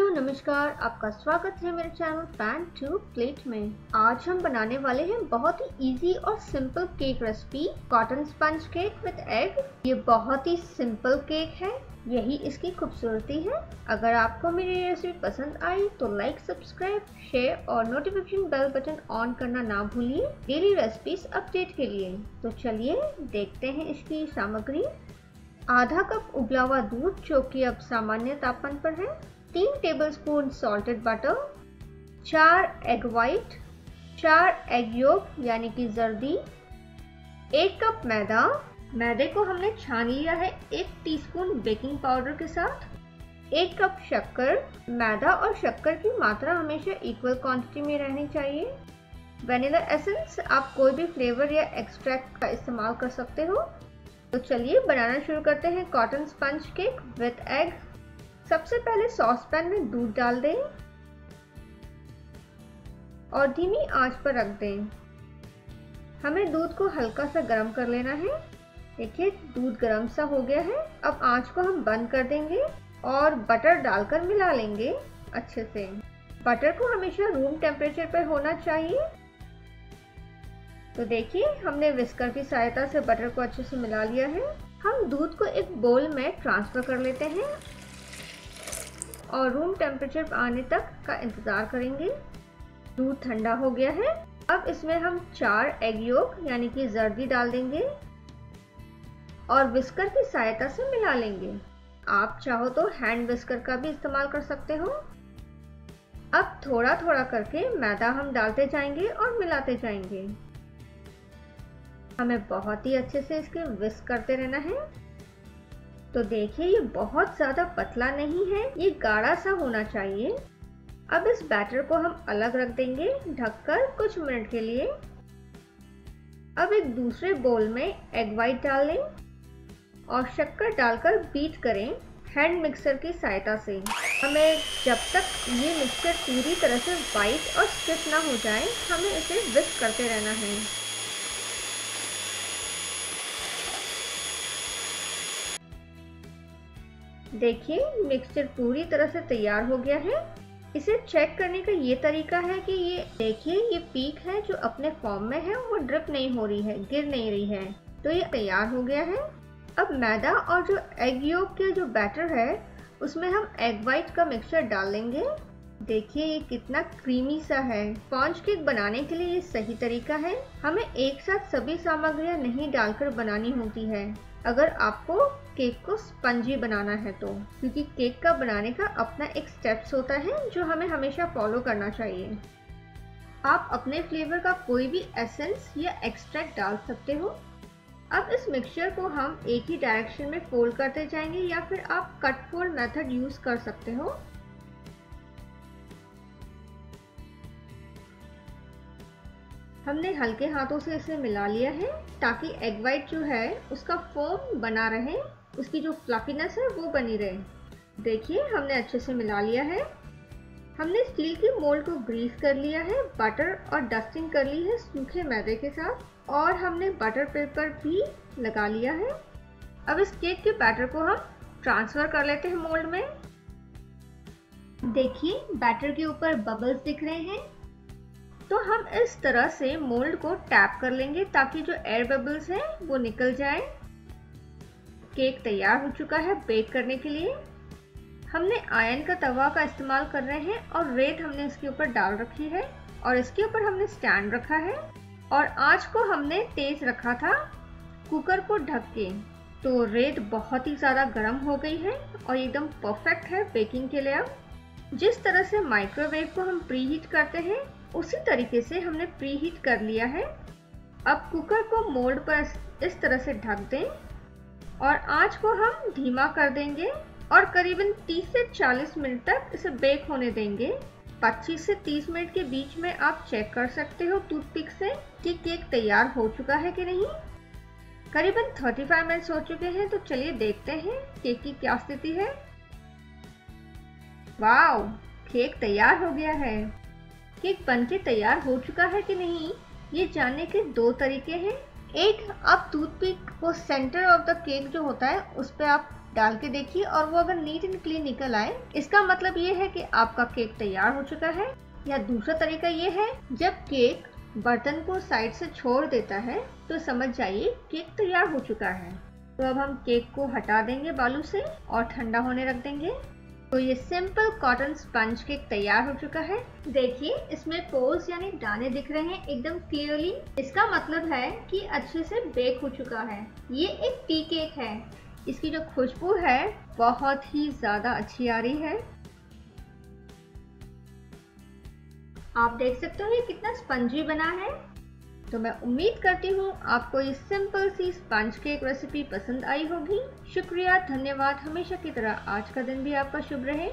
Hello नमस्कार, आपका स्वागत है मेरे चैनल पैन टू प्लेट में। आज हम बनाने वाले हैं बहुत ही इजी और simple cake recipe, cotton sponge cake with egg. ये बहुत ही सिंपल केक है, यही इसकी खूबसूरती है। अगर आपको मेरी रेसिपी पसंद आई तो लाइक, सब्सक्राइब, शेयर और नोटिफिकेशन बेल बटन ऑन करना ना भूलिए डेली रेसिपीज अपडेट के लिए। तो चलिए देखते हैं इसकी सामग्री। आधा कप उबला हुआ दूध जो कि अब सामान्य तापमान पर है, 3 tablespoon salted butter, 4 egg white, 4 egg yolk यानी कि जर्दी, 1 कप मैदा। मैदे को हमने छान लिया है 1 टीस्पून बेकिंग पाउडर के साथ, 1 कप शक्कर। मैदा और शक्कर की मात्रा हमेशा इक्वल क्वांटिटी में रहनी चाहिए। वैनिला एसेंस, आप कोई भी फ्लेवर या एक्सट्रैक्ट का इस्तेमाल कर सकते हो। तो चलिए बनाना शुरू करते हैं cotton sponge cake with egg. सबसे पहले सॉसपैन में दूध डाल दें और धीमी आंच पर रख दें। हमें दूध को हल्का सा गर्म कर लेना है। देखिए दूध गर्म सा हो गया है। अब आंच को हम बंद कर देंगे और बटर डालकर मिला लेंगे अच्छे से। बटर को हमेशा रूम टेम्परेचर पर होना चाहिए। तो देखिए हमने विस्कर की सहायता से बटर को अच्छे से मिला लिया है। हम दूध को एक बोल में ट्रांसफर कर लेते हैं और रूम टेम्परेचर पर आने तक का इंतजार करेंगे। दूध ठंडा हो गया है। अब इसमें हम 4 एग योक यानी कि जर्दी डाल देंगे और विस्कर की सहायता से मिला लेंगे। आप चाहो तो हैंड विस्कर का भी इस्तेमाल कर सकते हो। अब थोड़ा थोड़ा करके मैदा हम डालते जाएंगे और मिलाते जाएंगे। हमें बहुत ही अच्छे से इसके विस्क करते रहना है। तो देखिए ये बहुत ज़्यादा पतला नहीं है, ये गाढ़ा सा होना चाहिए। अब इस बैटर को हम अलग रख देंगे ढककर कुछ मिनट के लिए। अब एक दूसरे बोल में एग वाइट डाल लें और शक्कर डालकर बीट करें हैंड मिक्सर की सहायता से। हमें जब तक ये मिक्सचर पूरी तरह से वाइट और स्टिफ ना हो जाए, हमें इसे विस्क करते रहना है। देखिए मिक्सचर पूरी तरह से तैयार हो गया है। इसे चेक करने का ये तरीका है कि ये देखिए ये पीक है जो अपने फॉर्म में है, वो ड्रिप नहीं हो रही है, गिर नहीं रही है। तो ये तैयार हो गया है। अब मैदा और जो एग योक के जो बैटर है उसमें हम एग वाइट का मिक्सचर डाल लेंगे। देखिए ये कितना क्रीमी सा है। स्पॉन्ज केक बनाने के लिए ये सही तरीका है। हमें एक साथ सभी सामग्रियां नहीं डालकर बनानी होती है अगर आपको केक को स्पंजी बनाना है तो, क्योंकि केक का बनाने का अपना एक स्टेप्स होता है जो हमें हमेशा फॉलो करना चाहिए। आप अपने फ्लेवर का कोई भी एसेंस या एक्सट्रैक्ट डाल सकते हो। अब इस मिक्सचर को हम एक ही डायरेक्शन में फोल्ड करते जाएंगे या फिर आप कट फोल्ड मेथड यूज कर सकते हो। हमने हल्के हाथों से इसे मिला लिया है ताकि एग वाइट जो है उसका फोम बना रहे, उसकी जो फ्लफीनेस है वो बनी रहे। देखिए हमने अच्छे से मिला लिया है। हमने स्टील की मोल्ड को ग्रीस कर लिया है, बटर और डस्टिंग कर ली है सूखे मैदे के साथ और हमने बटर पेपर भी लगा लिया है। अब इस केक के बैटर को हम ट्रांसफर कर लेते हैं मोल्ड में। देखिए बैटर के ऊपर बबल्स दिख रहे हैं, तो हम इस तरह से मोल्ड को टैप कर लेंगे ताकि जो एयर बबल्स हैं वो निकल जाए। केक तैयार हो चुका है बेक करने के लिए। हमने आयरन का तवा का इस्तेमाल कर रहे हैं और रेत हमने इसके ऊपर डाल रखी है और इसके ऊपर हमने स्टैंड रखा है और आंच को हमने तेज रखा था कुकर को ढक के। तो रेत बहुत ही ज़्यादा गर्म हो गई है और एकदम परफेक्ट है बेकिंग के लिए। अब जिस तरह से माइक्रोवेव को हम प्री हीट करते हैं उसी तरीके से हमने प्री हीट कर लिया है। अब कुकर को मोल्ड पर इस तरह से ढक दें और आंच को हम धीमा कर देंगे और करीबन 30 से 40 मिनट तक इसे बेक होने देंगे। 25 से 30 मिनट के बीच में आप चेक कर सकते हो टूथपिक से कि केक तैयार हो चुका है कि नहीं। करीबन 35 मिनट्स हो चुके हैं, तो चलिए देखते हैं केक की क्या स्थिति है। वाओ, केक तैयार हो गया है। केक बनके तैयार हो चुका है कि नहीं ये जानने के 2 तरीके हैं। एक, आप टूथपिक को सेंटर ऑफ द केक जो होता है उस पर आप डाल के देखिए और वो अगर नीट एंड क्लीन निकल आए, इसका मतलब ये है कि आपका केक तैयार हो चुका है। या दूसरा तरीका ये है, जब केक बर्तन को साइड से छोड़ देता है तो समझ जाइए केक तैयार हो चुका है। तो अब हम केक को हटा देंगे बालू से और ठंडा होने रख देंगे। तो ये सिंपल कॉटन स्पंज केक तैयार हो चुका है। देखिए इसमें पोर्स यानी दाने दिख रहे हैं एकदम क्लियरली। इसका मतलब है कि अच्छे से बेक हो चुका है। ये एक टी केक है। इसकी जो खुशबू है बहुत ही ज्यादा अच्छी आ रही है। आप देख सकते हो ये कितना स्पंजी बना है। तो मैं उम्मीद करती हूँ आपको ये सिंपल सी स्पंज केक रेसिपी पसंद आई होगी। शुक्रिया, धन्यवाद। हमेशा की तरह आज का दिन भी आपका शुभ रहे।